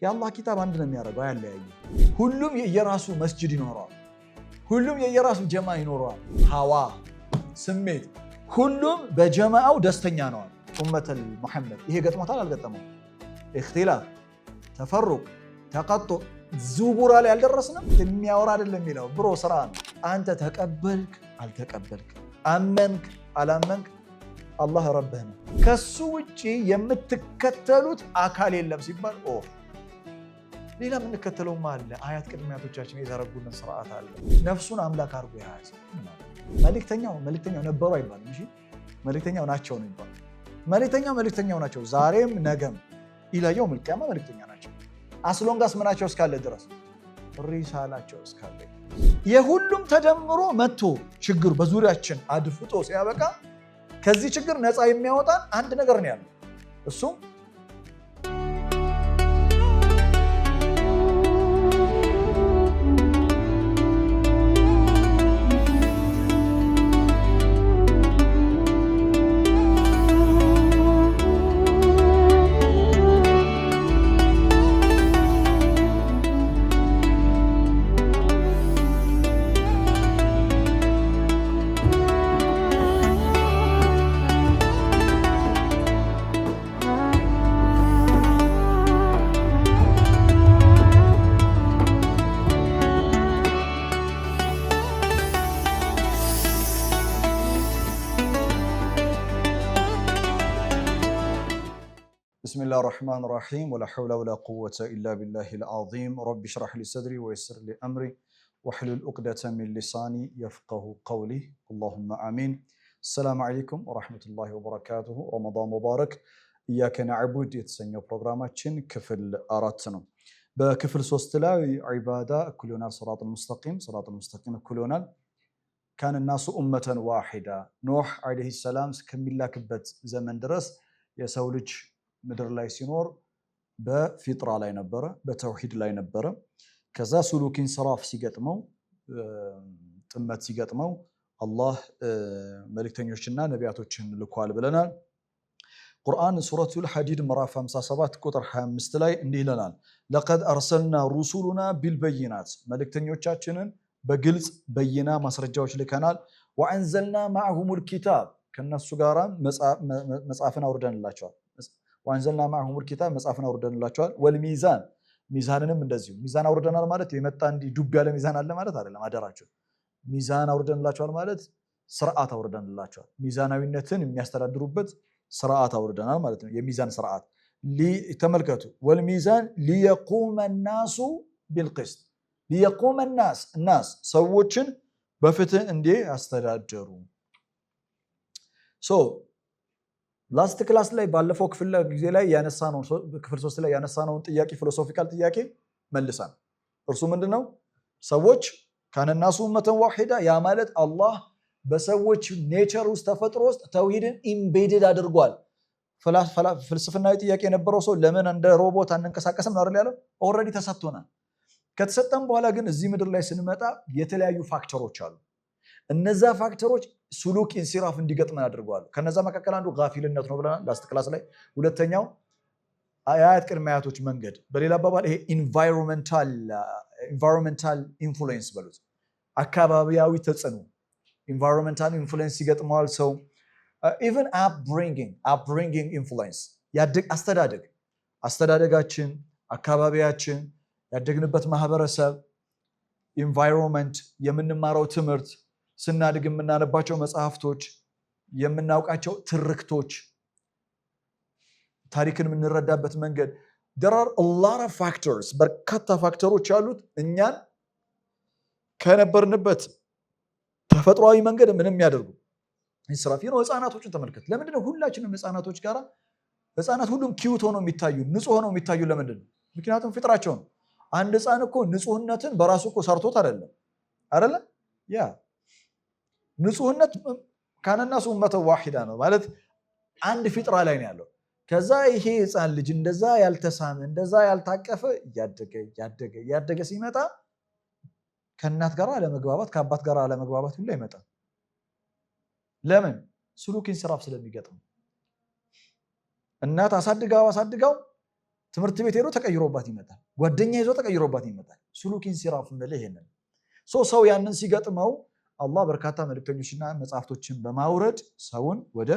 የአላህ ኪታብ አንድ ነው የሚያደርገው አያለያዩ። ሁሉም የየራሱ መስጂድ ይኖረዋል። ሁሉም የየራሱ ጀማ ይኖረዋል። ሀዋ ስሜት ሁሉም በጀማዓው ደስተኛ ነዋል። ኡመተል ሙሐመድ ይሄ ገጥሞታል አልገጠመው? ኢኽቲላፍ፣ ተፈሩቅ፣ ተቀጡዕ ዙቡራ ላይ አልደረስንም። የሚያወራ አይደለም የሚለው ብሮ ስራ ነው። አንተ ተቀበልክ አልተቀበልክ፣ አመንክ አላመንክ አላህ ረብህ ነው። ከሱ ውጪ የምትከተሉት አካል የለም ሲባል ሌላ የምንከተለውም አለ። አያት ቅድሚያቶቻችን የዘረጉልን ስርዓት አለ። ነፍሱን አምላክ አድርጎ የያዘ መልእክተኛው ነበሩ አይባልም። እሺ መልእክተኛው ናቸው ነው ይባላል። መልእክተኛው ናቸው ዛሬም ነገም ኢላየው መልቂያማ መልእክተኛ ናቸው። አስሎንጋስ ምናቸው እስካለ ድረስ ሪሳላቸው እስካለ የሁሉም ተደምሮ መጥቶ ችግር በዙሪያችን አድፍጦ ሲያበቃ ከዚህ ችግር ነፃ የሚያወጣን አንድ ነገር ነው ያለው። እሱም بسم الله الرحمن الرحيم ولا حول ولا قوة إلا بالله العظيم رب اشرح لي صدري ويسر لي أمري واحلل عقدة من لساني يفقه قولي اللهم آمين. السلام عليكم ورحمة الله وبركاته. رمضان مبارك. إياك نعبد የተሰኘው ፕሮግራማችን ክፍል 4 ነው። በክፍል 3 ላይ ዒባዳ እኩልናል صراط المستقيم እኩልናል كان الناس أمة واحدة ኖህ عليه السلام እስከሚላክበት ዘመን ድረስ የሰው ልጅ ምድር ላይ ሲኖር በፊጥራ ላይ ነበረ፣ በተውሂድ ላይ ነበረ። ከዛ ሱሉኪን ስራፍ ሲገጥመው ጥመት ሲገጥመው አላህ መልእክተኞችና ነቢያቶችን ልኳል ብለናል። ቁርአን ሱረቱል ሐዲድ ምዕራፍ 57 ቁጥር 25 ላይ እንዲህ ይለናል፣ ለቀድ አርሰልና ሩሱሉና ቢልበይናት መልእክተኞቻችንን በግልጽ በይና ማስረጃዎች ልከናል። ወአንዘልና ማዕሁሙል ኪታብ ከነሱ ጋራ መጽሐፍን አውርደንላቸዋል። ወአንዘልና ማዕሁሙል ኪታብ መጽሐፍን አውርደንላቸዋል። ወልሚዛን ሚዛንንም እንደዚሁ ሚዛን አውርደናል ማለት የመጣ እንዲህ ዱብ ያለ ሚዛን አለ ማለት አይደለም። አደራቸው ሚዛን አውርደንላቸዋል ማለት ስርዓት አውርደንላቸዋል። ሚዛናዊነትን የሚያስተዳድሩበት ስርዓት አውርደናል ማለት ነው። የሚዛን ስርዓት ተመልከቱ። ወልሚዛን ሊየቁመ ናሱ ቢልቅስት ሊየቁመ ናስ ሰዎችን በፍትህ እንዲህ ያስተዳደሩ። ላስት ክላስ ላይ ባለፈው ክፍል ጊዜ ላይ ያነሳነው ክፍል 3 ላይ ያነሳነውን ጥያቄ ፊሎሶፊካል ጥያቄ መልሰን እርሱ ምንድነው? ሰዎች ካነናሱ ኡመተን ዋሂዳ ያ ማለት አላህ በሰዎች ኔቸር ውስጥ ተፈጥሮ ውስጥ ተውሂድን ኢምቤድድ አድርጓል። ፍልስፍናዊ ጥያቄ የነበረው ሰው ለምን እንደ ሮቦት አንንቀሳቀስም ነው አይደል ያለው? ኦልሬዲ ተሰጥቶናል። ከተሰጠን በኋላ ግን እዚህ ምድር ላይ ስንመጣ የተለያዩ ፋክተሮች አሉ። እነዛ ፋክተሮች ሱሉክ ኢንሲራፍ እንዲገጥመን አድርገዋል። ከነዛ መካከል አንዱ ጋፊልነት ነው ብለናል ላስት ክላስ ላይ። ሁለተኛው አያት ቅድሚያቶች መንገድ፣ በሌላ አባባል ይሄ ኢንቫይሮንመንታል ኢንፍሉዌንስ በሉት አካባቢያዊ ተጽዕኖ ኢንቫይሮንመንታል ኢንፍሉዌንስ ይገጥመዋል ሰው። ኢቨን አፕብሪንጊንግ ኢንፍሉዌንስ አስተዳደጋችን፣ አካባቢያችን፣ ያደግንበት ማህበረሰብ፣ ኢንቫይሮንመንት፣ የምንማረው ትምህርት፣ ስናድግ የምናነባቸው መጽሐፍቶች፣ የምናውቃቸው ትርክቶች፣ ታሪክን የምንረዳበት መንገድ there are a lot of factors በርካታ ፋክተሮች ያሉት እኛን ከነበርንበት ተፈጥሯዊ መንገድ ምንም ያደርጉ ኢንስራፍ ነው። ህፃናቶችን ተመልከት። ለምንድነው ሁላችንም ህፃናት ሁሉም ኪዩት ሆነው የሚታዩ ንጹህ ሆነው የሚታዩ? ለምንድነው? ምክንያቱም ፍጥራቸው ነው። አንድ ህፃን እኮ ንጹህነትን በራሱ እኮ ሰርቶት አይደለ ያ ንጹህነት ካነናሱ ኡመተን ዋሂዳ ነው ማለት አንድ ፊጥራ ላይ ነው ያለው። ከዛ ይሄ ህፃን ልጅ እንደዛ ያልተሳመ እንደዛ ያልታቀፈ እያደገ ሲመጣ ከእናት ጋር አለመግባባት ከአባት ጋር አለመግባባት ሁሉ ይመጣል። ለምን? ሱሉክ ኢንሲራፍ ስለሚገጥም እናት አሳድጋው ትምህርት ቤት ሄዶ ተቀይሮባት ይመጣል። ጓደኛ ይዞ ተቀይሮባት ይመጣል። ሱሉክ ኢንሲራፍ ማለት ይሄንን ሰው ያንን ሲገጥመው አላህ በርካታ መልእክተኞችና መጽሐፍቶችን በማውረድ ሰውን ወደ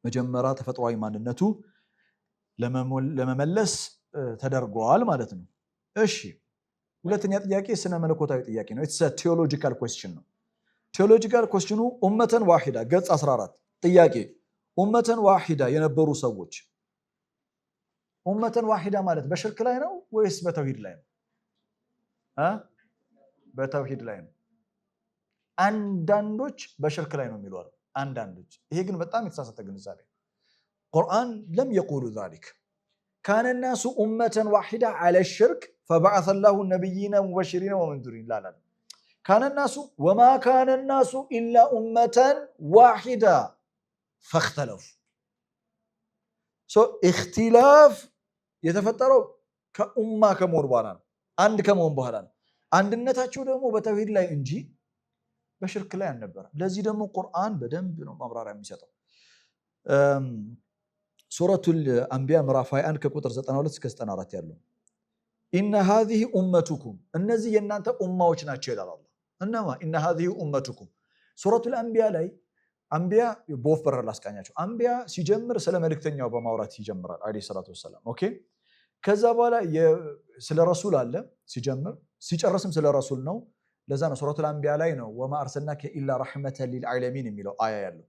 መጀመሪያ ተፈጥሯዊ ማንነቱ ለመመለስ ተደርጓል ማለት ነው። እሺ ሁለተኛ ጥያቄ ስነ መለኮታዊ ጥያቄ ነው። ኢትስ ቴዎሎጂካል ኩዌስችን ነው። ቴዎሎጂካል ኩዌስችኑ ኡመተን ዋሂዳ ገጽ 14 ጥያቄ ኡመተን ዋሂዳ የነበሩ ሰዎች ኡመተን ዋሂዳ ማለት በሽርክ ላይ ነው ወይስ በተውሂድ ላይ ነው? በተውሂድ ላይ ነው። አንዳንዶች በሽርክ ላይ ነው የሚሉ አንዳንዶች። ይሄ ግን በጣም የተሳሳተ ግንዛቤ። ቁርአን ለም የቁሉ ዛሊክ ካነ ናሱ ኡመተን ዋሂዳ ዐለ ሽርክ ፈበዐሰ ላሁ ነቢይነ ሙበሽሪነ ወሙንዚሪን ላላል ካነ ናሱ ወማ ካነ ናሱ ኢላ ኡመተን ዋሂዳ ፈኽተለፉ። ኢኽቲላፍ የተፈጠረው ከኡማ ከመሆን በኋላ ነው፣ አንድ ከመሆን በኋላ ነው። አንድነታቸው ደግሞ በተውሂድ ላይ እንጂ በሽርክ ላይ አልነበረም። ለዚህ ደግሞ ቁርአን በደንብ ነው ማብራሪያ የሚሰጠው። ሱረቱል አንቢያ ምዕራፍ 21 ከቁጥር 92 እስከ 94 ያለው ኢነ ሃዚሂ ኡመቱኩም እነዚህ የእናንተ ኡማዎች ናቸው ይላል አላህ። እነማ ኢነ ሃዚሂ ኡመቱኩም። ሱረቱል አንቢያ ላይ አንቢያ በወፍ በረር ላስቃኛቸው። አንቢያ ሲጀምር ስለ መልእክተኛው በማውራት ይጀምራል አለይሂ ሰላቱ ወሰላም። ኦኬ ከዛ በኋላ ስለ ረሱል አለ ሲጀምር፣ ሲጨርስም ስለ ረሱል ነው። ለዛ ነው ሱረቱል አንቢያ ላይ ነው ወማ አርሰልናከ ኢላ ረሕመተን ሊልዓለሚን የሚለው አያ ያለው።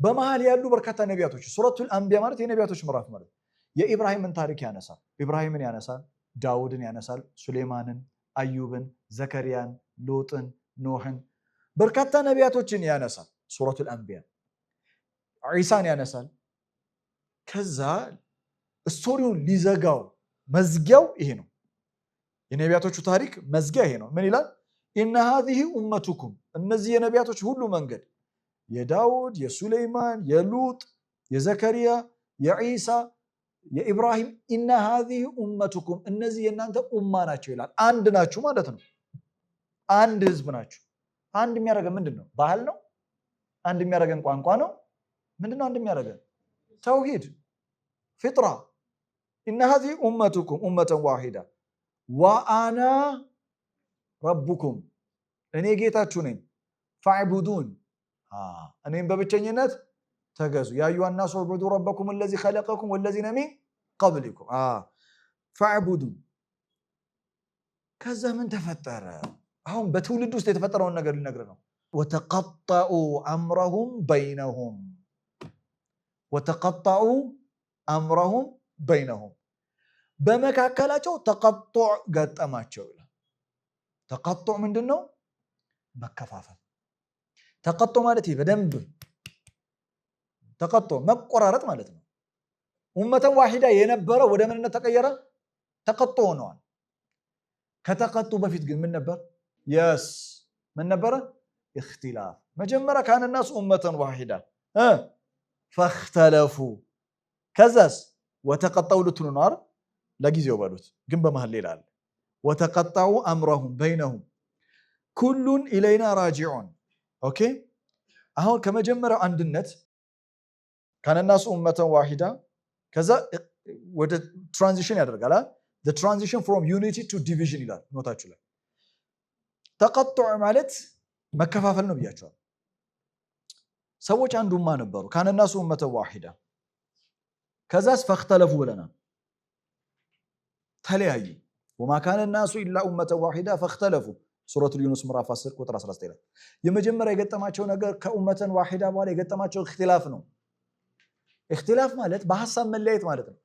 በመሃል ያሉ በርካታ ነቢያቶች ሱረቱል አንቢያ ማለት የነቢያቶች ምዕራፍ ማለት የኢብራሂምን ታሪክ ያነሳል። ኢብራሂምን ያነሳል፣ ዳውድን ያነሳል፣ ሱሌማንን፣ አዩብን፣ ዘከሪያን፣ ሎጥን፣ ኖህን በርካታ ነቢያቶችን ያነሳል። ሱረቱል አንቢያ ዒሳን ያነሳል። ከዛ ስቶሪውን ሊዘጋው መዝጊያው ይሄ ነው። የነቢያቶቹ ታሪክ መዝጊያ ይሄ ነው። ምን ይላል? ኢነ ሃዚሂ ኡመቱኩም እነዚህ የነቢያቶች ሁሉ መንገድ የዳውድ፣ የሱሌይማን፣ የሉጥ፣ የዘከሪያ፣ የዒሳ፣ የኢብራሂም ኢነ ሃዚሂ ኡመቱኩም እነዚህ የእናንተ ኡማ ናቸው ይላል። አንድ ናችሁ ማለት ነው። አንድ ህዝብ ናችሁ። አንድ የሚያደርገን ምንድን ነው? ባህል ነው? አንድ የሚያደርገን ቋንቋ ነው? ምንድነው አንድ የሚያደርገን? ተውሂድ፣ ፊጥራ። ኢነ ሃዚሂ ኡመቱኩም ኡመተን ዋሂዳ ወአና ረቡኩም እኔ ጌታችሁ ነኝ። ፈዕቡዱን እኔም በብቸኝነት ተገዙ። ያ አዩሃ ናሱ ዕቡዱ ረበኩም አለዚ ኸለቀኩም ወለዚነ ሚን ቀብሊኩም ፈዕቡዱን። ከዛ ምን ተፈጠረ? አሁን በትውልድ ውስጥ የተፈጠረውን ነገር ሊነግር ነው። ወተቀጠኡ አምረሁም በይነሁም ወተቀጠኡ አምረሁም በይነሁም በመካከላቸው ተቀጡዕ ገጠማቸው ይላል። ተቀጡዕ ምንድን ነው? መከፋፈል። ተቀጡዕ ማለት በደንብ ተቀጡዕ መቆራረጥ ማለት ነው። ኡመተን ዋሂዳ የነበረ ወደ ምንነት ተቀየረ? ተቀጡዕ ሆነዋል። ከተቀጡ በፊት ግን ምን ነበር? የስ ምን ነበረ? እክትላፍ። መጀመሪያ ካነ ናሱ ኡመተን ዋሂዳ ፈኽተለፉ። ከዛስ ወተቀጠው ልትሉ ነው አይደል? ለጊዜው በሉት፣ ግን በመሃል ሌላ አለ። ወተቀጠዑ አምረሁም በይነሁም ኩሉን ኢለይና ራጂዑን። ኦኬ አሁን ከመጀመሪያው አንድነት ካነ ናሱ ኡመተን ዋሂዳ ከዛ ወደ ትራንዚሽን ያደርጋል። the transition from unity to division ይላል ኖታችሁ ላይ። ተቀጡዕ ማለት መከፋፈል ነው ብያቸዋል። ሰዎች አንድ ኡማ ነበሩ፣ ካነ ናሱ ኡመተን ዋሂዳ። ከዛስ ፈኽተለፉ ብለናል፣ ተለያዩ። ወማ ካነ ናሱ ኢላ ኡመተን ዋሂዳ ፈኽተለፉ ሱረቱል ዩኑስ ምዕራፍ 10 ቁጥር 19 ላይ የመጀመሪያ የገጠማቸው ነገር ከኡመተን ዋሂዳ በኋላ የገጠማቸው እክትላፍ ነው። እክትላፍ ማለት በሐሳብ መለያየት ማለት ነው።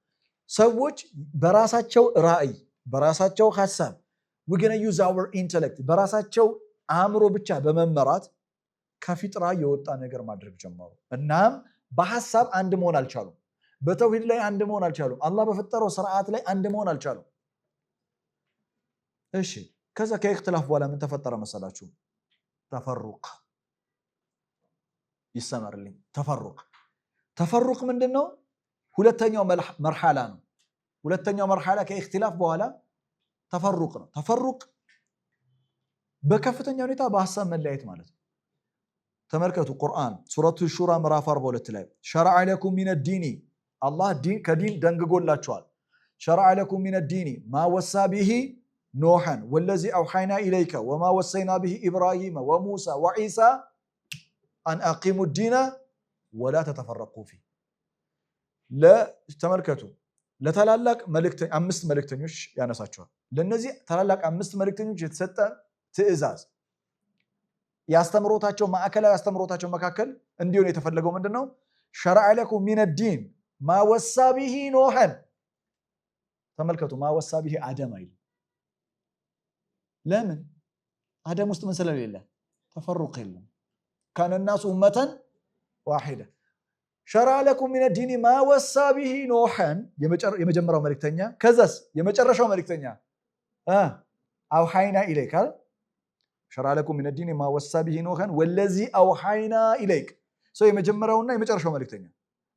ሰዎች በራሳቸው ራዕይ፣ በራሳቸው ሐሳብ we're going to use our intellect በራሳቸው አእምሮ ብቻ በመመራት ከፊጥራ የወጣ ነገር ማድረግ ጀመሩ። እናም በሐሳብ አንድ መሆን አልቻሉም። በተውሂድ ላይ አንድ መሆን አልቻሉም። አላህ በፈጠረው ስርዓት ላይ አንድ መሆን አልቻሉም። እሺ ከዛ ከእክትላፍ በኋላ ምን ተፈጠረ መሰላችሁ? ተፈሩቅ። ይሰመርልኝ። ተፈሩቅ ምንድነው? ሁለተኛው መርሐላ ነው። ሁለተኛው መርሐላ ከእክትላፍ በኋላ ተፈሩቅ ነው። ተፈሩቅ በከፍተኛ ሁኔታ በሐሳብ መለያየት ማለት ነው። ተመልከቱ ቁርአን ሱረቱ ሹራ ምዕራፍ 42 ላይ ሸረዐ ለኩም ሚነ ዲኒ አላህ ከዲን ደንግጎላችኋል። ሸረዐ ለኩም ሚነ ዲኒ ማ ወሳ ቢሂ ኖሐን ወለዚ አውሐይና ኢለይከ ወማ ወሰይና ቢሂ ኢብራሂመ ወሙሳ ወዒሳ አን አቂሙ ዲነ ወላ ተተፈረቁ ፊህ። ተመልከቱ፣ ለታላላቅ አምስት መልእክተኞች ያነሳቸዋል። ለነዚህ ታላላቅ አምስት መልእክተኞች የተሰጠ ትእዛዝ ያስተምሮታቸው ማዕከላዊ ያስተምሮታቸው መካከል እንዲሆን የተፈለገው ምንድነው? ሸረዐ ለኩም ሚነ ዲን ማ ወሳ ቢሂ ኖሐን። ተመልከቱ፣ ማ ወሳ ቢሂ አደም አይል። ለምን? አደም ውስጥ ምን ስለሌለ? ተፈሩቅ የለም። ካነ ናሱ ኡመተን ዋሂዳ። ሸረዐ ለኩም ሚነ ዲን ማ ወሳ ቢሂ ኖሐን የመጀመሪያው መልእክተኛ። ከዛስ የመጨረሻው መልእክተኛ አውሐይና ኢለይክ። ሸረዐ ለኩም ሚነ ዲን ማ ወሳ ቢሂ ኖሐን ወለዚ አውሐይና ኢለይክ። የመጀመሪያውና የመጨረሻው መልእክተኛ።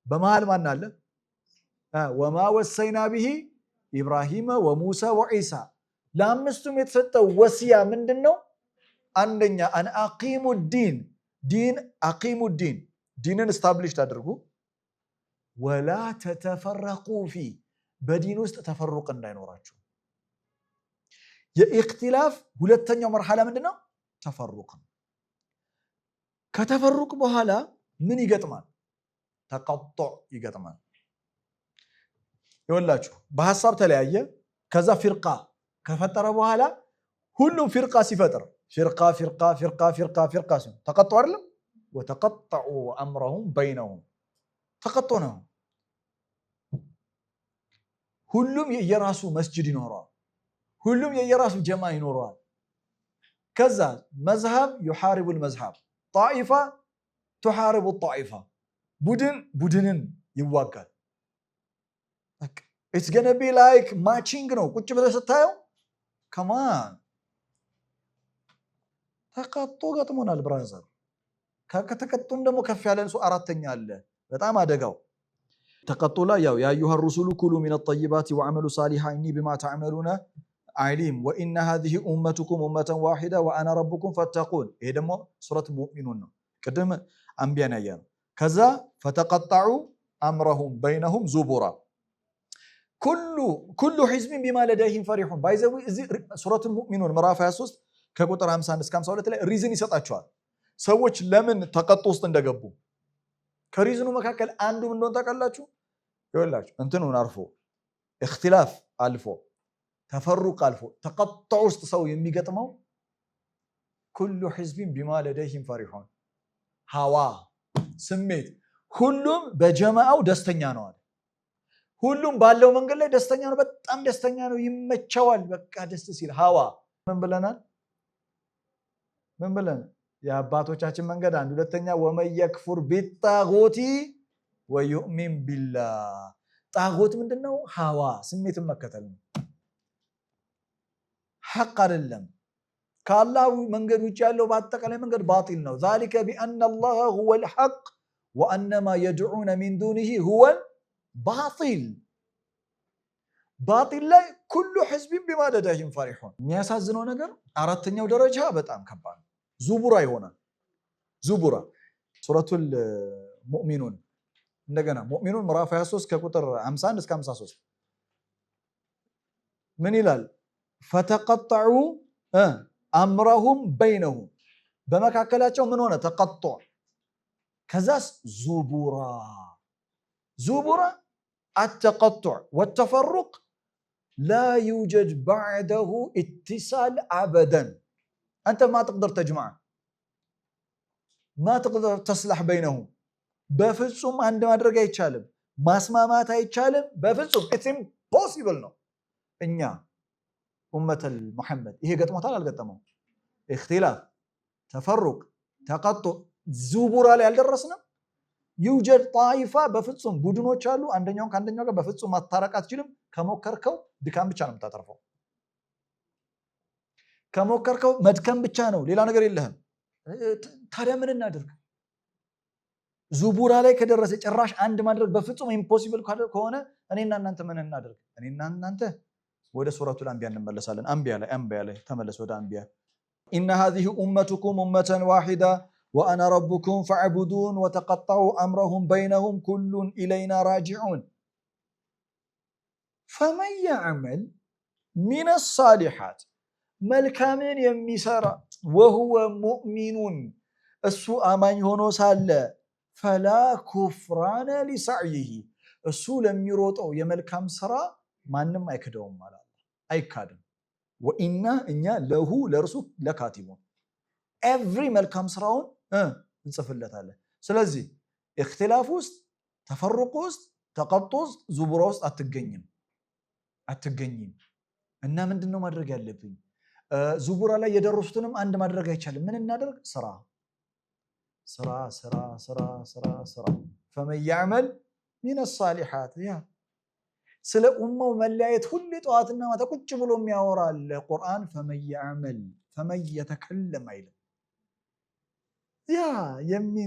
በመሃል ማን አለ? ወማ ወሰይና ቢሂ ኢብራሂመ ወሙሳ ወዒሳ። ለአምስቱም የተሰጠው ወሲያ ምንድን ነው? አንደኛ አን አቂሙ ዲን አቂሙ ዲንን ስታብሊሽድ አድርጉ። ወላ ተተፈረቁ ፊ፣ በዲን ውስጥ ተፈሩቅ እንዳይኖራችሁ። የኢኽቲላፍ ሁለተኛው መርሐላ ምንድን ነው? ተፈሩቅ ነው። ከተፈሩቅ በኋላ ምን ይገጥማል? ተቀጡዕ ይገጥማል። ይወላችሁ በሐሳብ ተለያየ። ከዛ ፊርቃ ከፈጠረ በኋላ ሁሉም ፊርቃ ሲፈጥር ፊርቃ ሲሆን ተቀጡ አይደለም? ወተቀጠዑ አምረሁም በይነሁም ተቀጡ ነው። ሁሉም የየራሱ መስጅድ ይኖረዋል። ሁሉም የየራሱ ጀማ ይኖረዋል። ከዛ መዝሀብ ዩሐሪቡል መዝሀብ፣ ጣኢፋ ቱሐሪቡ ጣኢፋ፣ ቡድንን ይዋጋል። ኢትስ ገነ ቢ ላይክ ማቺንግ ነው። ቁጭ ብለህ ስታየው ከማን ተቀጦ ገጥሞናል ብራዘር። ከተቀጡም ደግሞ ከፍ ያለን ሰው አራተኛ አለ። በጣም አደጋው ተቀጡ ላይ ያው ያ አዩሃ ሩሱሉ ኩሉ ሚነ ጠይባቲ ወዐመሉ ሳሊሃ ኢኒ ቢማ ተዕመሉነ ዓሊም ወኢነ ሃዚሂ ኡመቱኩም ኡመተን ዋሂዳ ወአና ረቡኩም ፈተቁን። ይሄ ደግሞ ሱረት ሙእሚኑን ነው። ቅድም አንቢያን ያየነው። ከዛ ፈተቀጠዑ አምረሁም በይነሁም ዙቡራ ኩሉ ሒዝቢን ቢማ ለደይሂም ፈሪሑን። ባይዘዊ እዚህ ሱረት ሙእሚኑን ምዕራፍ 23 ከቁጥር 51 እስከ 52 ላይ ሪዝን ይሰጣቸዋል ሰዎች ለምን ተቀጡ ውስጥ እንደገቡ። ከሪዝኑ መካከል አንዱ ምን እንደሆነ ታውቃላችሁ? ይኸውላችሁ እንትኑን አልፎ እክትላፍ አልፎ ተፈሩቅ አልፎ ተቀጡ ውስጥ ሰው የሚገጥመው ኩሉ ሒዝቢን ቢማ ለደይሂም ፈሪሑን፣ ሀዋ ስሜት፣ ሁሉም በጀማዓው ደስተኛ ነው አለ። ሁሉም ባለው መንገድ ላይ ደስተኛ ነው፣ በጣም ደስተኛ ነው፣ ይመቸዋል። በቃ ደስ ሲል ሀዋ ምን ብለናል? የአባቶቻችን መንገድ አንድ። ሁለተኛ ወመን የክፉር ቢጣጎቲ ወዩእሚን ቢላህ። ጣጎት ምንድነው? ሀዋ ስሜትን መከተል ነው። ሐቅ አይደለም። ከአላህ መንገድ ውጭ ያለው በአጠቃላይ መንገድ ባጢል ነው። ዛሊከ ቢአነ አላህ ሁወል ሐቅ ወአነማ የድዑነ ሚን ዱኒሂ ሁወል ባጢል። ባጢል ላይ ኩሉ ሒዝቢን ቢማ ለደይሂም ፈሪሑን። የሚያሳዝነው ነገር አራተኛው ደረጃ በጣም ከባድ ነው። ዙቡራ ይሆናል። ዙቡራ ሱረቱል ሙእሚኑን እንደገና ሙእሚኑን ምዕራፍ 23 ከቁጥር 51 እስከ 53 ምን ይላል? ፈተቀጠዑ አምረሁም በይነሁም፣ በመካከላቸው ምን ሆነ? ተቀጡዕ። ከዛስ ዙቡራ አተቀጡዕ ወተፈሩቅ ላ ዩጀድ ባዕደሁ ኢትሳል አበደን። አንተ ማ ትቅደር ተጅመዕ ማ ትቅደር ተስላሕ በይነሁም። በፍጹም አንድ ማድረግ አይቻልም፣ ማስማማት አይቻልም። በፍጹም ኢትስ ኢምፖሲብል ነው። እኛ ኡመተል ሙሐመድ ይሄ ገጥሞታል አልገጠመው? እክትላፍ፣ ተፈሩቅ፣ ተቀጡዕ፣ ዙቡራ ላይ አልደረስንም። ዩጀድ ጣኢፋ፣ በፍጹም ቡድኖች አሉ። አንደኛውን ከአንደኛው ጋር በፍጹም ማታረቅ አትችልም። ከሞከርከው ድካም ብቻ ነው የምታተርፈው። ከሞከርከው መድከም ብቻ ነው፣ ሌላ ነገር የለህም። ታዲያ ምን እናድርግ? ዙቡራ ላይ ከደረሰ ጭራሽ አንድ ማድረግ በፍጹም ኢምፖሲብል ከሆነ እኔና እናንተ ምን እናድርግ? እኔና እናንተ ወደ ሱረቱል አንቢያ እንመለሳለን። አንቢያ ላይ ተመለስ። ወደ አንቢያ ኢነ ሃዚሂ ኡመቱኩም ኡመተን ዋሂዳ ወአና ረቡኩም ፈዕቡዱን ወተቀጠዑ አምረሁም በይነሁም ኩሉን ኢለይና ራጂዑን። ፈመን ያዕመል ሚነ ሳሊሓት መልካምን የሚሰራ ወሁወ ሙእሚኑን እሱ አማኝ ሆኖ ሳለ ፈላ ኩፍራነ ሊሰዕይህ እሱ ለሚሮጠው የመልካም ስራ ማንም አይክደውም ማለት አይካድም። ወኢና እኛ ለሁ ለእርሱ ለካቲቡን ኤቭሪ መልካም ስራውን እንጽፍለታለን። ስለዚህ እክትላፍ ውስጥ ተፈሩቅ ውስጥ ተቀጦ ውስጥ ዙቡራ ውስጥ አትገኝም። እና ምንድነው ማድረግ ያለብኝ? ዙቡራ ላይ የደረሱትንም አንድ ማድረግ አይቻልም። ምን እናደርግ? ስራ ፈመን ያዕመል ሚነ ሳሊሓት ስለ ኡማው መለያየት ሁሌ ጠዋትና ማታ ቁጭ ብሎ የሚያወራ አለ ቁርአን። ፈመን ያዕመል ፈመን የተከለም አይልም።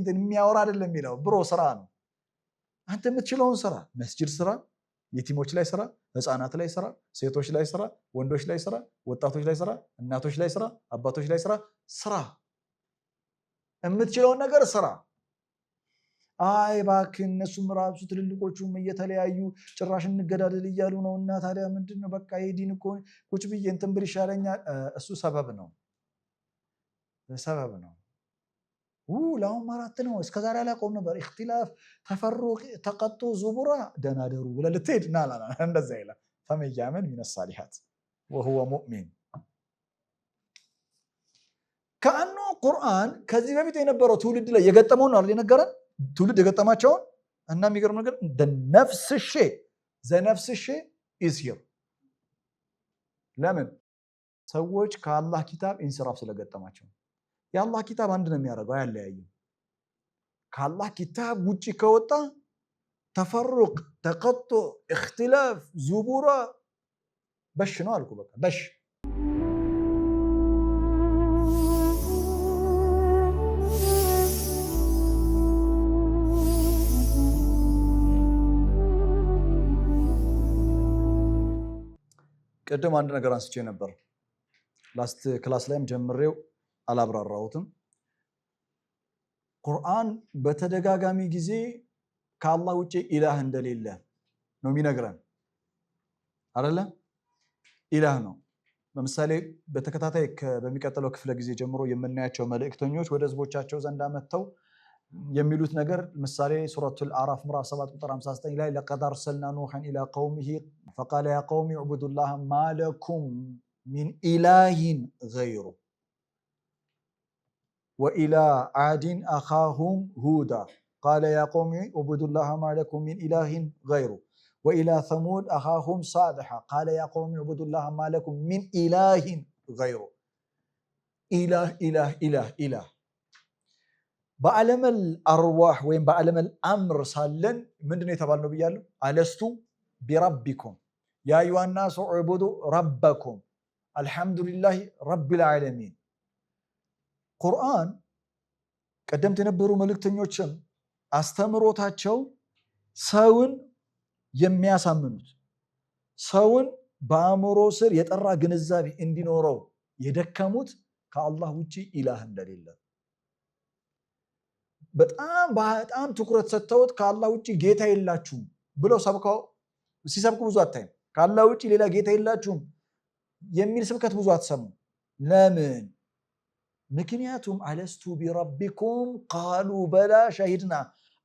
የሚያወራ አይደለም የሚለው ብሮ ስራ ነው። አንተ የምትችለውን ስራ፣ መስጂድ ስራ፣ የቲሞች ላይ ስራ፣ ህፃናት ላይ ስራ፣ ሴቶች ላይ ስራ፣ ወንዶች ላይ ስራ፣ ወጣቶች ላይ ስራ፣ እናቶች ላይ ስራ፣ አባቶች ላይ ስራ የምትችለውን ነገር ስራ። አይ እባክህ እነሱም ራሱ ትልልቆቹም እየተለያዩ ጭራሽ እንገዳደል እያሉ ነው እና ታዲያ ምንድነው በቃ የዲን እኮ ቁጭ ብዬ እንትን ብል ይሻለኛል። እሱ ሰበብ ነው። ለአሁን አራት ነው። እስከዛሬ አላውቀውም ነበር። እክትላፍ፣ ተፈሩቅ፣ ተቀጦ፣ ዙቡራ ደናደሩ ብለህ ልትሄድ እንደዛ ይላል። ፈመን ያዕመል ሚነ ሳሊሓት ወሁወ ሙእሚን ከአኑ ቁርአን ከዚህ በፊት የነበረው ትውልድ ላይ የገጠመውን አይደል የነገረን ትውልድ የገጠማቸውን እና የሚገርም ነገር ዘነፍስ ሼ ኢዝ ሂር። ለምን ሰዎች ከአላህ ኪታብ ኢንስራፍ ስለገጠማቸው። የአላህ ኪታብ አንድ ነው የሚያደርገው፣ አያለያይም። ከአላህ ኪታብ ውጪ ከወጣ ተፈሩቅ፣ ተቀጦ፣ እክትላፍ፣ ዙቡራ በሽ ነው አልኩ። በቃ በሽ። ቅድም አንድ ነገር አንስቼ ነበር። ላስት ክላስ ላይም ጀምሬው አላብራራሁትም። ቁርአን በተደጋጋሚ ጊዜ ከአላህ ውጪ ኢላህ እንደሌለ ነው የሚነግረን አይደለ? ኢላህ ነው። ለምሳሌ በተከታታይ በሚቀጥለው ክፍለ ጊዜ ጀምሮ የምናያቸው መልእክተኞች ወደ ህዝቦቻቸው ዘንድ መጥተው የሚሉት ነገር ምሳሌ ሱረቱል አዕራፍ ምዕራፍ 7 ቁጥር 59 ላይ ለቀድ አርሰልና ኑሐን ኢላ ቀውሚሂ ፈቃለ ያ ቀውሚ ዕቡዱላህ ማለኩም ሚን ኢላሂን ገይሩ ወኢላ ዓድን አኻሁም ሁዳ ቃለ ያ ቀውሚ ዕቡዱላህ ማለኩም ሚን ኢላሂን ገይሩ ወኢላ ሰሙድ አኻሁም ሳሊሐ ቃለ ያ ቀውሚ ዕቡዱላህ ማለኩም ሚን ኢላሂን ገይሩ። ኢላህ በዓለመል አርዋህ ወይም በዓለመል አምር ሳለን ምንድነው የተባልነው ብያለሁ? አለስቱ ቢረቢኩም ያ አዩሃ ናሱ ዕቡዱ ረበኩም አልሐምዱሊላሂ ረቢል ዓለሚን። ቁርአን ቀደምት የነበሩ መልእክተኞችም አስተምሮታቸው ሰውን የሚያሳምኑት ሰውን በአእምሮ ስር የጠራ ግንዛቤ እንዲኖረው የደከሙት ከአላህ ውጪ ኢላህ እንደሌለ በጣም ትኩረት ሰጥተውት ከአላህ ውጪ ጌታ የላችሁም ብለው ሲሰብኩ ብዙ አታይም። ከአላህ ውጪ ሌላ ጌታ የላችሁም የሚል ስብከት ብዙ አትሰሙ። ለምን? ምክንያቱም አለስቱ ቢረቢኩም ቃሉ በላ ሸሂድና።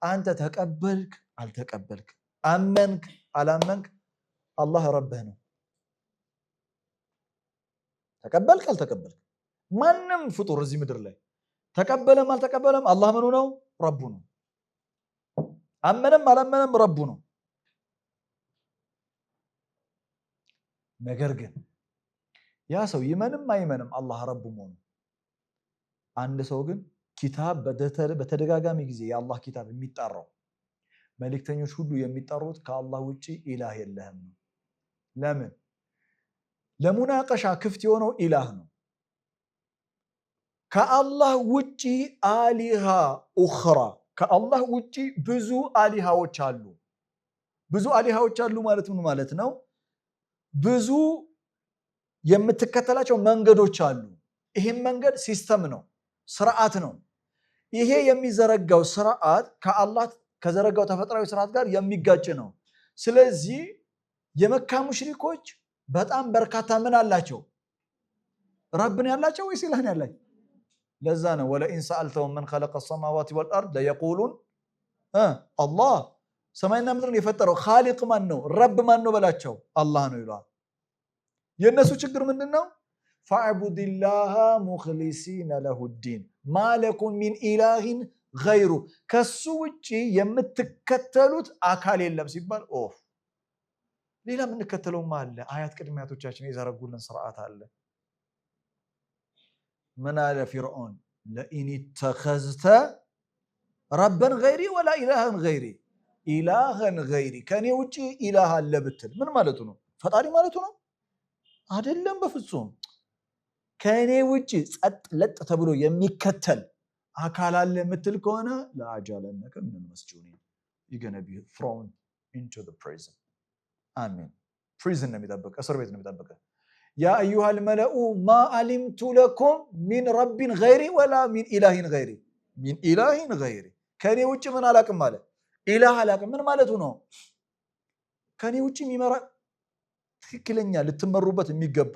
አንተ ተቀበልክ አልተቀበልክ፣ አመንክ አላመንክ፣ አላህ ረብህ ነው። ተቀበልክ አልተቀበልክ፣ ማንም ፍጡር እዚህ ምድር ላይ ተቀበለም አልተቀበለም አላህ ምኑ ነው? ረቡ ነው። አመነም አላመነም ረቡ ነው። ነገር ግን ያ ሰው ይመንም አይመንም አላህ ረቡ መሆኑ። አንድ ሰው ግን ኪታብ በተደጋጋሚ ጊዜ የአላህ ኪታብ የሚጣራው መልእክተኞች ሁሉ የሚጠሩት ከአላህ ውጪ ኢላህ የለህም ነው። ለምን? ለሙናቀሻ ክፍት የሆነው ኢላህ ነው። ከአላህ ውጪ አሊሃ ኡኽራ፣ ከአላህ ውጪ ብዙ አሊሃዎች አሉ። ብዙ አሊሃዎች አሉ ማለት ምን ማለት ነው? ብዙ የምትከተላቸው መንገዶች አሉ። ይህም መንገድ ሲስተም ነው፣ ስርዓት ነው። ይሄ የሚዘረጋው ስርዓት ከአላህ ከዘረጋው ተፈጥሯዊ ስርዓት ጋር የሚጋጭ ነው። ስለዚህ የመካ ሙሽሪኮች በጣም በርካታ ምን አላቸው? ረብን ያላቸው ወይስ ኢላህን ያላቸው? ለዛ ነው ወለኢን ሰአልተሁም መን ኸለቀ ሰማዋቲ ወልአርድ ለየቁሉን አላህ ሰማይና ምድርን የፈጠረው ኻሊቅ ማን ነው? ረብ ማን ነው በላቸው። አላህ ነው ይሏል። የነሱ ችግር ምንድነው? ፈዕቡድላህ ሙኽሊሲነ ለሁዲን ማለኩም ሚን ኢላሂን ገይሩ ከሱ ውጪ የምትከተሉት አካል የለም ሲባል ኦፍ ሌላ የምንከተለውማ አለ። አያት ቅድመ አያቶቻችን የዘረጉልን ስርዓት አለ። ምን አለ ፊርዖን? ለኢን ተኸዝተ ረበን ገይሪ ወላ ኢላህን ገይሪ ኢላህን ገይሪ ከኔ ውጪ ኢላህ አለ ብትል ምን ማለቱ ነው? ፈጣሪ ማለቱ ነው? አይደለም፣ በፍጹም። ከኔ ውጪ ጸጥ ለጥ ተብሎ የሚከተል አካል አለ የምትል ከሆነ ለአጃለነከ ምን መስጂኒ you're be thrown into the prison አሜን። prison ነው የሚጠብቀ፣ እስር ቤት ነው የሚጠብቀ። ያ አዩሃ الملأ ما علمت لكم من رب غيري ولا من اله غيري من اله غيري ከኔ ውጪ ምን አላቅም ማለት ኢላህ አላቅም ምን ማለቱ ነው? ከኔ ውጪ የሚመራ ትክክለኛ ልትመሩበት የሚገባ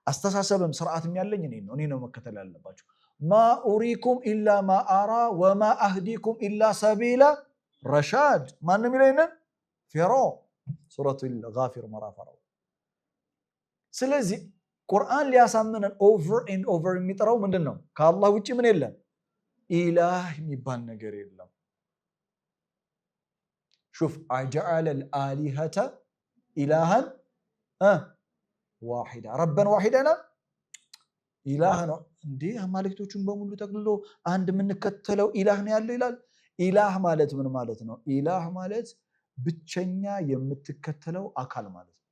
አስተሳሰብም ስርዓትም ያለኝ እኔ ነው መከተል ያለባችሁ። ማ ኡሪኩም ኢላ ማ አራ ወማ አህዲኩም ኢላ ሰቢላ ረሻድ ማንም ይለኝን ፊሮ ሱረቱል ጋፊር ምዕራፍ 4። ስለዚህ ቁርአን ሊያሳምነን ኦቨር ኤንድ ኦቨር የሚጠራው ምንድነው? ከአላህ ውጪ ምን የለም? ኢላህ የሚባል ነገር የለም። ሹፍ አጀዐለ አልአሊሀተ ኢላሃን ዋሂዳ ረበን ዋሂዳና ኢላህ ነው እንዴ? አማልክቶቹን በሙሉ ጠቅልሎ አንድ የምንከተለው ኢላህ ነው ያለው ይላል። ኢላህ ማለት ምን ማለት ነው? ኢላህ ማለት ብቸኛ የምትከተለው አካል ማለት ነው።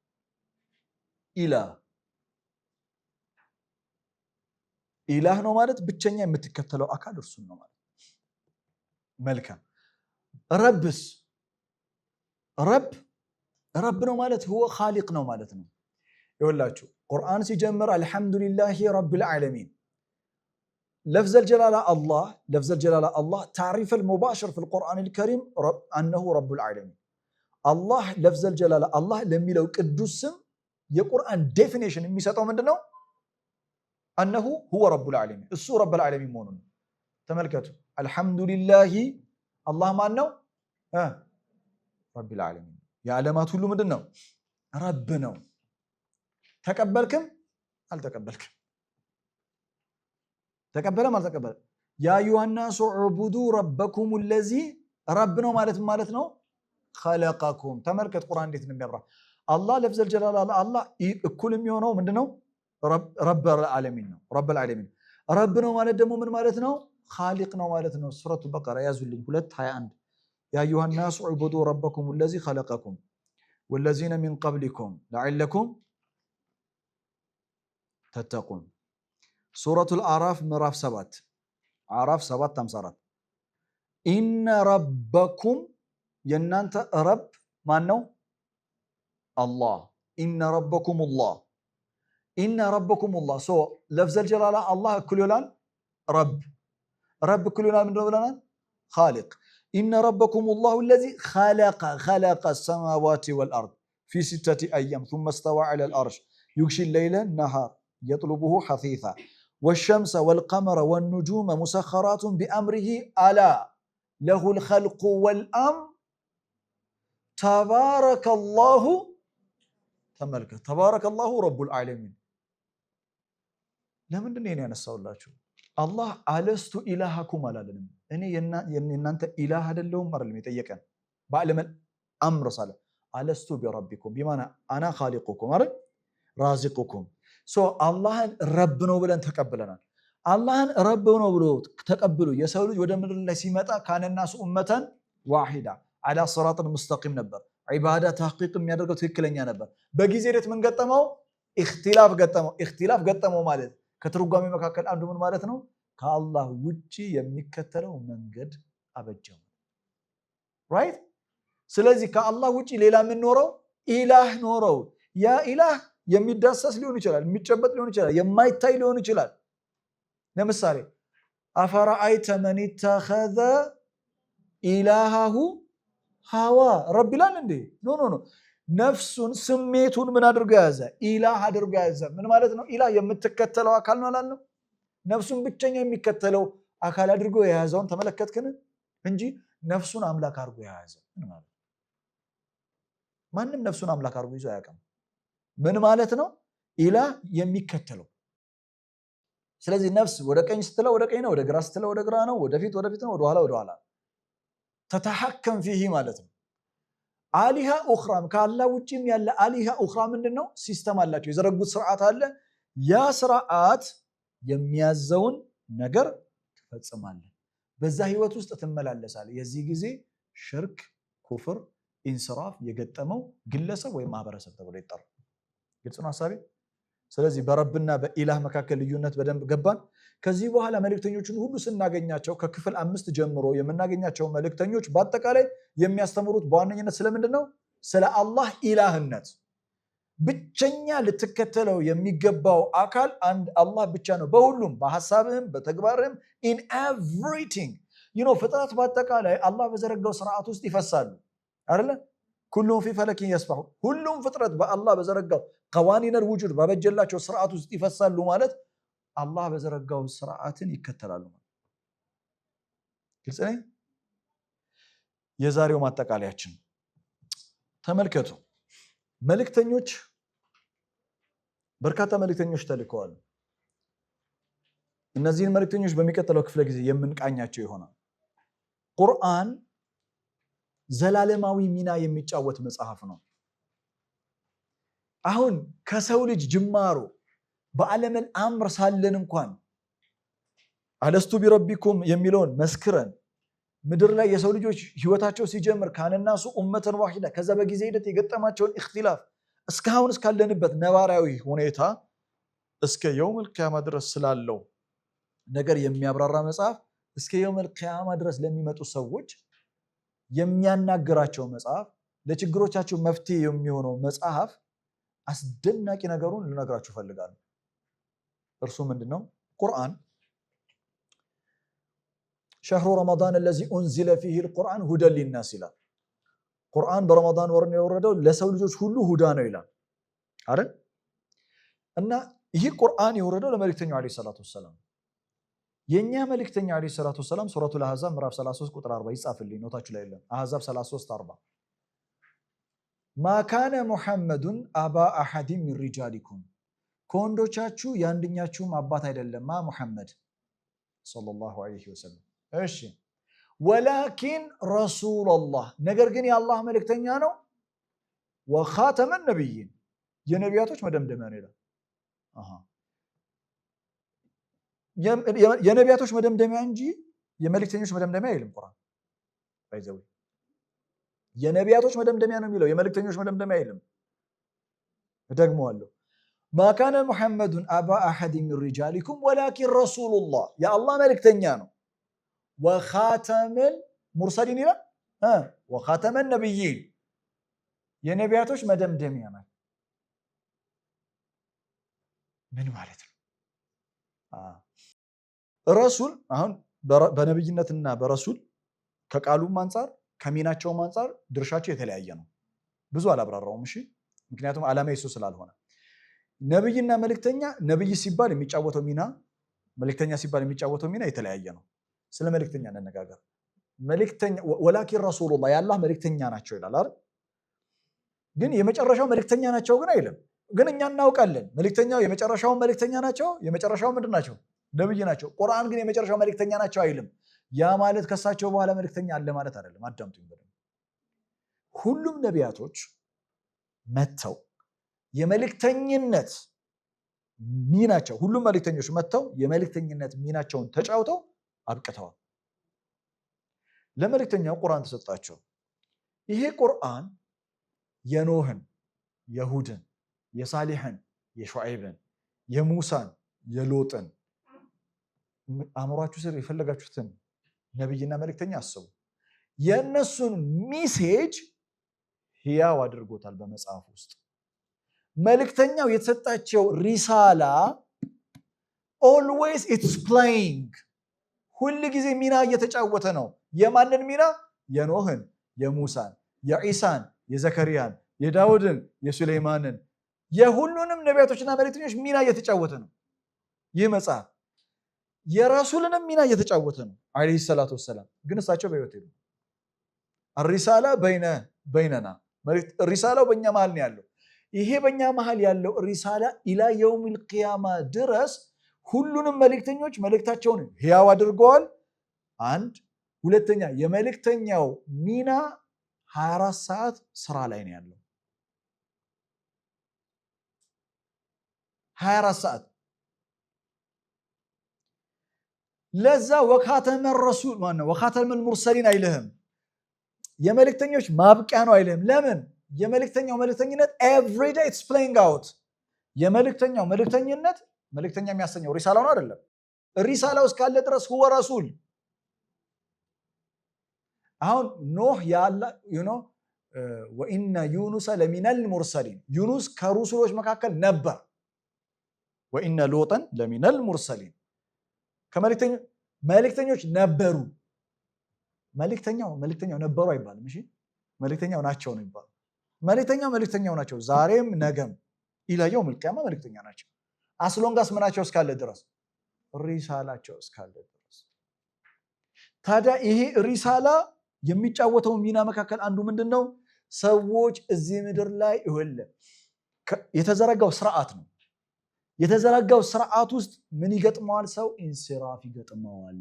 ኢላህ ነው ማለት ብቸኛ የምትከተለው አካል እርሱን ነው ማለት። መልካም። ረብስ ረብ ነው ማለት هو خالق ነው ማለት ነው። ይኸውላችሁ ቁርአን ሲጀምር አልሐምዱሊላሂ ረቢል ዓለሚን لفظ الجلالة الله تعريف المباشر في القرآن الكريم أنه رب العالمين الله لفظ الجلالة الله لم يلو قدوس የቁርአን ዴፊኒሽን የሚሰጠው ምንድነው? أنه هو رب العالمين እሱ رب العالمين መሆኑን ተመልከቱ። አልሐምዱሊላሂ አላህ ማን ነው? رب العالمين የዓለማት ሁሉ ምንድነው? ረብ ነው። ተቀበልክም አልተቀበልክም፣ ተቀበለም አልተቀበለም። ያ አዩሃ ናሱ ዕቡዱ ረበኩም ለዚ ረብ ነው ማለት ነው ኸለቀኩም። ተመልከት ቁርአን እንዴት እንደሚያብራ አላህ ለፍዘል ጀላላ አላህ እኩል የሚሆነው ምንድነው? ረበል ዓለሚን ነው። ረበል ዓለሚን ረብ ነው ማለት ደግሞ ምን ማለት ነው? ኻሊቅ ነው ማለት ነው። ሱረቱ በቀራ ያዙልኝ 2:21 ያ አዩሃ ናሱ ዕቡዱ ረበኩም ለዚ ኸለቀኩም ወለዚነ ሚን ቀብሊኩም ለዐለኩም ተተቁን። ሱረቱል አዕራፍ ምዕራፍ 7 አዕራፍ 7:54 ኢነ ረበኩም የእናንተ ረብ ማን ነው? አላህ። ኢነ ረበኩሙላህ ሶ ለፍዘል ጀላላ አላህ እኩል ይሆናል ረብ እኩል ይሆናል ምንድነው ብለናል? ኻሊቅ። ኢነ ረበኩሙላሁ ለዚ ኸለቀ ሰማዋቲ ወልአርድ ፊ 6 አያም ثم استوى على العرش يغشي الليل النهار يطلبه حثيثا والشمس والقمر والنجوم مسخرات بأمره ألا له الخلق والأمر تبارك الله رب العالمين. لمن دنيا أنا سأقول الله ألست إلهكم ولا لم أني أنت إله هذا اللون مر اللي متيجن بعلم الأمر صالح ألست بربكم بمعنى أنا خالقكم رازقكم. አላህን ረብ ነው ብለን ተቀብለናል። አላህን ረብ ነው ብሎ ተቀብሎ የሰው ልጅ ወደ ምድር ላይ ሲመጣ ካነናሱ ኡመተን ዋሂዳ አላ ሲራጥን ሙስተቂም ነበር። ዒባዳ ተሕቂቅ የሚያደርገው ትክክለኛ ነበር። በጊዜ ሂደት ምን ገጠመው? ኢኽቲላፍ ገጠመው ማለት ከትርጓሜ መካከል አንዱ ምን ማለት ነው? ከአላህ ውጪ የሚከተለው መንገድ አበጀው። ራይት። ስለዚህ ከአላህ ውጪ ሌላ ምን ኖረው? ኢላህ ኖረው። ያ ኢላህ የሚዳሰስ ሊሆን ይችላል፣ የሚጨበጥ ሊሆን ይችላል፣ የማይታይ ሊሆን ይችላል። ለምሳሌ አፈራአይተ መን ተኸዘ ኢላሃሁ ሀዋ ረብ ይላል እንዴ? ኖ ነፍሱን ስሜቱን ምን አድርጎ ያዘ? ኢላህ አድርጎ ያዘ። ምን ማለት ነው? ኢላህ የምትከተለው አካል ነው አላልነው? ነፍሱን ብቸኛ የሚከተለው አካል አድርጎ የያዘውን ተመለከትክን? እንጂ ነፍሱን አምላክ አድርጎ የያዘ ምን ማለት ነው? ማንም ነፍሱን አምላክ አድርጎ ይዞ አያውቅም። ምን ማለት ነው? ኢላህ የሚከተለው። ስለዚህ ነፍስ ወደ ቀኝ ስትለው ወደ ቀኝ ነው፣ ወደ ግራ ስትለው ወደ ግራ ነው፣ ወደፊት ወደፊት ነው፣ ወደኋላ ወደኋላ ተተሐከም ፊሂ ማለት ነው። አሊሃ ኡኽራም ከአላህ ውጭም ያለ አሊሃ ኡኽራ ምንድን ነው? ሲስተም አላቸው፣ የዘረጉት ስርዓት አለ። ያ ስርዓት የሚያዘውን ነገር ትፈጽማለህ፣ በዛ ህይወት ውስጥ ትመላለሳለህ። የዚህ ጊዜ ሽርክ፣ ኩፍር፣ ኢንስራፍ የገጠመው ግለሰብ ወይም ማህበረሰብ ተብሎ ይጠራል። ግልጽ ነው ሐሳቤ? ስለዚህ በረብና በኢላህ መካከል ልዩነት በደንብ ገባን። ከዚህ በኋላ መልእክተኞችን ሁሉ ስናገኛቸው ከክፍል 5 ጀምሮ የምናገኛቸው መልእክተኞች በአጠቃላይ የሚያስተምሩት በዋነኝነት ስለምንድን ነው? ስለ አላህ ኢላህነት። ብቸኛ ልትከተለው የሚገባው አካል አንድ አላህ ብቻ ነው። በሁሉም በሐሳብህም በተግባርህም in everything ፍጥረት በአጠቃላይ አላህ በዘረጋው ስርዓት ውስጥ ይፈሳሉ አይደለ? ኩሉም ፊ ፈለኪን የስበሑ ሁሉም ፍጥረት በአላህ በዘረጋው ቀዋኒነል ውጁድ ባበጀላቸው ስርዓት ውስጥ ይፈሳሉ ማለት አላህ በዘረጋው ስርዓትን ይከተላሉ ማለት። ግልጽ ነኝ? የዛሬው ማጠቃለያችን ተመልከቱ። መልእክተኞች በርካታ መልእክተኞች ተልከዋል። እነዚህን መልእክተኞች በሚቀጥለው ክፍለ ጊዜ የምንቃኛቸው ይሆናል። ቁርአን ዘላለማዊ ሚና የሚጫወት መጽሐፍ ነው። አሁን ከሰው ልጅ ጅማሮ በዓለመል አምር ሳለን እንኳን አለስቱ ቢረቢኩም የሚለውን መስክረን ምድር ላይ የሰው ልጆች ህይወታቸው ሲጀምር ካነናሱ ኡመተን ዋሂዳ ከዛ በጊዜ ሂደት የገጠማቸውን እክትላፍ እስካሁን እስካለንበት ነባራዊ ሁኔታ እስከ የውመል ቂያማ ድረስ ስላለው ነገር የሚያብራራ መጽሐፍ፣ እስከ የውመል ቂያማ ድረስ ለሚመጡ ሰዎች የሚያናግራቸው መጽሐፍ፣ ለችግሮቻቸው መፍትሄ የሚሆነው መጽሐፍ አስደናቂ ነገሩን ልነግራችሁ ፈልጋለሁ። እርሱ ምንድነው? ቁርአን ሸህሩ ረመዳን الذي انزل فيه القرآن هدى للناس ይላል። ቁርአን በረመዳን ወር ነው የወረደው ለሰው ልጆች ሁሉ ሁዳ ነው ይላል አይደል? እና ይህ ቁርአን የወረደው ለመልእክተኛው አለይሂ ሰላቱ ወሰላም። የኛ መልእክተኛ አለይሂ ሰላቱ ወሰላም ሱረቱል አህዛብ ምዕራፍ 33 ቁጥር 40 ይጻፍልኝ፣ ኖታችሁ ላይ የለም። አህዛብ 33 40 ማ ካነ ሙሐመዱን አባ አሐድ ሚን ሪጃሊኩም ከወንዶቻችሁ የአንደኛችሁም አባት አይደለም ሙሐመድ ሰለላሁ ዐለይሂ ወሰለም። እሺ ወላኪን ረሱለላህ ነገር ግን የአላህ መልእክተኛ ነው። ወኻተመ ነቢይን የነቢያቶች መደምደሚያ ነው ይላል። የነቢያቶች መደምደሚያ እንጂ የመልእክተኞች መደምደሚያ አይልም ቁርአን። ባይዘው የነቢያቶች መደምደሚያ ነው የሚለው፣ የመልእክተኞች መደምደሚያ አይልም። እደግመዋለሁ። ማካነ ሙሐመዱን አባ አሐድ ሚን ሪጃሊኩም ወላኪን ረሱሉላህ የአላህ መልእክተኛ ነው። ወኻተመል ሙርሰሊን ይላል። ወኻተመ ነቢይን የነቢያቶች መደምደሚያ ነው። ምን ማለት ነው? ረሱል አሁን በነብይነትና በረሱል ከቃሉም አንፃር ከሚናቸውም አንፃር ድርሻቸው የተለያየ ነው። ብዙ አላብራራውም። እሺ ምክንያቱም ዓላማ የሱ ስላልሆነ ነብይና መልእክተኛ፣ ነብይ ሲባል የሚጫወተው ሚና፣ መልእክተኛ ሲባል የሚጫወተው ሚና የተለያየ ነው። ስለ መልእክተኛ እንነጋገር። መልእክተኛ ወላኪን ረሱሉላህ የአላህ መልእክተኛ ናቸው ይላል አይደል? ግን የመጨረሻው መልእክተኛ ናቸው ግን አይልም። ግን እኛ እናውቃለን መልእክተኛው የመጨረሻው መልእክተኛ ናቸው። የመጨረሻው ምንድን ናቸው? ነብይ ናቸው። ቁርአን ግን የመጨረሻው መልእክተኛ ናቸው አይልም። ያ ማለት ከሳቸው በኋላ መልእክተኛ አለ ማለት አይደለም። አዳምጡኝ በደንብ። ሁሉም ነቢያቶች መተው የመልእክተኝነት ሚናቸው ሁሉም መልእክተኞች መተው የመልእክተኝነት ሚናቸውን ተጫውተው አብቅተዋል። ለመልእክተኛው ቁርአን ተሰጣቸው። ይሄ ቁርአን የኖህን፣ የሁድን፣ የሳሊሕን፣ የሹዓይብን፣ የሙሳን፣ የሎጥን አእምሯችሁ ስር የፈለጋችሁትን ነብይና መልእክተኛ አስቡ። የእነሱን ሚሴጅ ህያው አድርጎታል በመጽሐፍ ውስጥ። መልእክተኛው የተሰጣቸው ሪሳላ ኦልዌይስ ኢትስ ፕሌይንግ ሁል ጊዜ ሚና እየተጫወተ ነው። የማንን ሚና? የኖህን፣ የሙሳን፣ የዒሳን፣ የዘከርያን፣ የዳውድን የሱለይማንን የሁሉንም ነቢያቶችና መልእክተኞች ሚና እየተጫወተ ነው። ይህ መጽሐፍ የረሱልንም ሚና እየተጫወተ ነው አለይሂ ሰላቱ ወሰላም። ግን እሳቸው በህይወት የሉም። الرسالة بيننا ሪሳላው በእኛ መሃል ነው ያለው። ይሄ በእኛ መሃል ያለው ሪሳላ ኢላ የውሚል ቂያማ ድረስ ሁሉንም መልእክተኞች መልእክታቸውን ህያው አድርገዋል። አንድ ሁለተኛ የመልእክተኛው ሚና 24 ሰዓት ስራ ላይ ነው ያለው። 24 ሰዓት ለዛ ወካተመ ረሱል ማነው ወካተመል ሙርሰሊን አይልህም። የመልእክተኞች ማብቂያ ነው አይልህም። ለምን? የመልእክተኛው መልእክተኝነት ኤቭሪ ዴይ ኢትስ ፕሌይንግ አውት። የመልእክተኛው መልእክተኝነት መልእክተኛ የሚያሰኘው ሪሳላው ነው አይደለም። ሪሳላው እስካለ ድረስ ሁወ ረሱል። አሁን ኖህ ያላ ወኢነ ዩኑሰ ለሚነል ሙርሰሊን ዩኑስ ከሩሱሎች መካከል ነበር። ወኢነ ሎጠን ለሚነል ሙርሰሊን መልእክተኞች ነበሩ። መልእክተኛው ነበሩ አይባልም። እሺ መልእክተኛው ናቸው ነው ይባላል። መልእክተኛው ናቸው ዛሬም ነገም ኢላ የውሚል ቂያማ መልእክተኛ ናቸው። አስሎንጋስ ምናቸው እስካለ ድረስ ሪሳላቸው እስካለ ድረስ። ታዲያ ይሄ ሪሳላ የሚጫወተው ሚና መካከል አንዱ ምንድነው? ሰዎች እዚህ ምድር ላይ የተዘረጋው ስርዓት ነው። የተዘረጋው ስርዓት ውስጥ ምን ይገጥመዋል? ሰው ኢንሲራፍ ይገጥመዋል።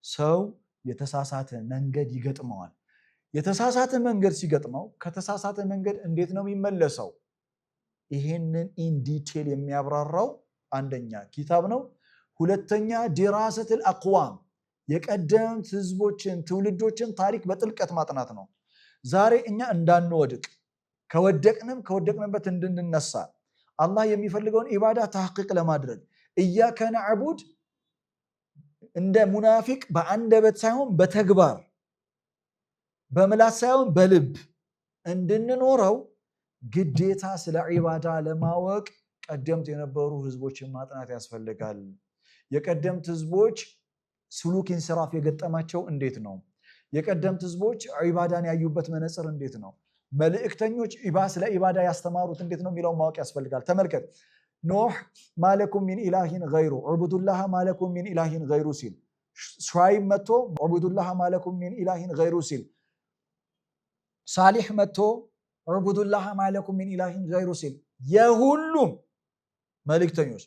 ሰው የተሳሳተ መንገድ ይገጥመዋል። የተሳሳተ መንገድ ሲገጥመው ከተሳሳተ መንገድ እንዴት ነው የሚመለሰው? ይሄንን ኢን ዲቴል የሚያብራራው አንደኛ ኪታብ ነው። ሁለተኛ ዲራሰቱል አቅዋም የቀደምት ህዝቦችን ትውልዶችን ታሪክ በጥልቀት ማጥናት ነው። ዛሬ እኛ እንዳንወድቅ ከወደቅንበት እንድንነሳ አላህ የሚፈልገውን ኢባዳ ተሐቂቅ ለማድረግ ኢያከ ነዕቡድ እንደ ሙናፊቅ በአንደበት ሳይሆን በተግባር በምላስ ሳይሆን በልብ እንድንኖረው ግዴታ ስለ ኢባዳ ለማወቅ ቀደምት የነበሩ ህዝቦችን ማጥናት ያስፈልጋል። የቀደምት ህዝቦች ስሉክ ኢንስራፍ የገጠማቸው እንዴት ነው? የቀደምት ህዝቦች ኢባዳን ያዩበት መነጽር እንዴት ነው? መልእክተኞች ስለ ኢባዳ ያስተማሩት እንዴት ነው የሚለውን ማወቅ ያስፈልጋል። ተመልከት፣ ኖህ ማለኩም ሚን ኢላሂን ገይሩ ዑቡዱላህ ማለኩም ሚን ኢላሂን ገይሩ ሲል፣ ሹዓይብ መጥቶ ዑቡዱላህ ማለኩም ሚን ኢላሂን ገይሩ ሲል፣ ሳሊሕ መጥቶ ዑቡዱላህ ማለኩም ሚን ኢላሂን ገይሩ ሲል፣ የሁሉም መልእክተኞች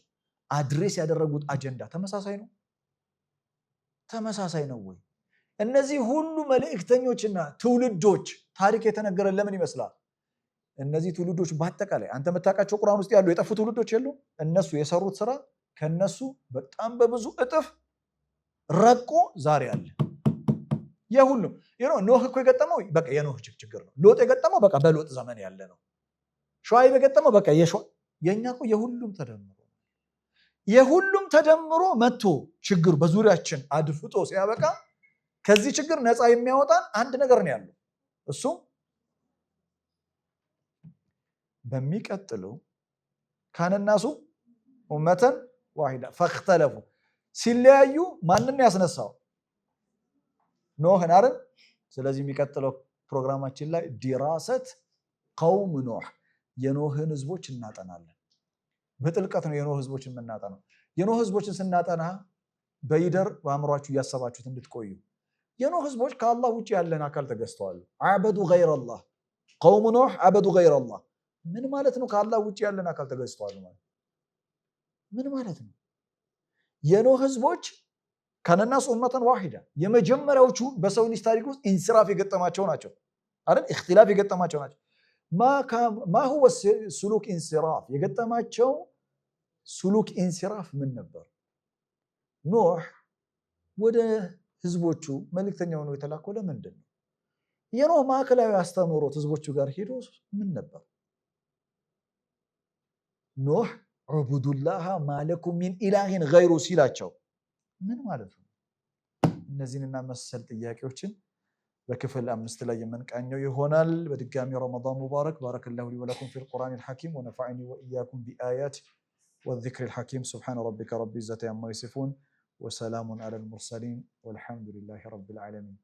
አድሬስ ያደረጉት አጀንዳ ተመሳሳይ ነው? ተመሳሳይ ነው ወይ? እነዚህ ሁሉ መልእክተኞችና ትውልዶች ታሪክ የተነገረን ለምን ይመስላል? እነዚህ ትውልዶች በአጠቃላይ አንተ የምታውቃቸው ቁርአን ውስጥ ያሉ የጠፉ ትውልዶች የሉ? እነሱ የሰሩት ስራ ከነሱ በጣም በብዙ እጥፍ ረቆ ዛሬ አለ። የሁሉም ኖህ እኮ የገጠመው በቃ የኖህ ችግር ነው። ሎጥ የገጠመው በቃ በሎጥ ዘመን ያለ ነው። ሹዓይብ የገጠመው በቃ የኛ እኮ የሁሉም ተደምሮ መጥቶ ችግር በዙሪያችን አድፍጦ ሲያበቃ ከዚህ ችግር ነፃ የሚያወጣን አንድ ነገር ነው ያለው። እሱም በሚቀጥለው ካነናሱ ኡመተን ዋሂዳ ፈክተለፉ ሲለያዩ ማንን ያስነሳው? ኖህን አይደል? ስለዚህ የሚቀጥለው ፕሮግራማችን ላይ ዲራሰት ቀውም ኖህ የኖህን ህዝቦች እናጠናለን። በጥልቀት ነው የኖህ ህዝቦችን የምናጠናው። የኖህ ህዝቦችን ስናጠና በይደር በአእምሯችሁ እያሰባችሁት እንድትቆዩ የኖህ ህዝቦች ከአላህ ውጭ ያለን አካል ተገዝተዋል። አበዱ ገይረላህ ቀውም ኖህ አበዱ ገይረላህ ምን ማለት ነው? ከአላህ ውጭ ያለን አካል ተገዝተዋል ማለት ምን ማለት ነው? የኖህ ህዝቦች ከነናስ ኡመተን ዋሂዳ የመጀመሪያዎቹ በሰው ልጅ ታሪክ ውስጥ ኢንስራፍ የገጠማቸው ናቸው አይደል? ኢኽቲላፍ የገጠማቸው ናቸው። ማ ሁወ ሱሉክ ኢንስራፍ የገጠማቸው ሱሉክ ኢንስራፍ ምን ነበር? ኖህ ወደ ህዝቦቹ መልእክተኛው ነው የተላከው። ለምንድን ነው? የኖህ ማዕከላዊ አስተምህሮት ህዝቦቹ ጋር ሄዶ ምን ነበር? ኖህ ዑቡዱላህ ማለኩም ሚን ኢላሂን ገይሩ ሲላቸው ምን ማለት ነው? እነዚህንና መሰል ጥያቄዎችን በክፍል 5 ላይ የምንቃኘው ይሆናል። በድጋሚ ረመዳን ሙባረክ። ባረከላሁ ሊ ወለኩም ፊል ቁርአኒል ሐኪም ወነፈዐኒ ወኢያኩም ቢአያት ወዚክሪል ሐኪም። ሱብሓነ ረቢከ ረቢል ኢzzati ዐማ ይሲፉን ወሰላሙን ዐለል ሙርሰሊን ወልሐምዱሊላሂ ረቢል ዓለሚን።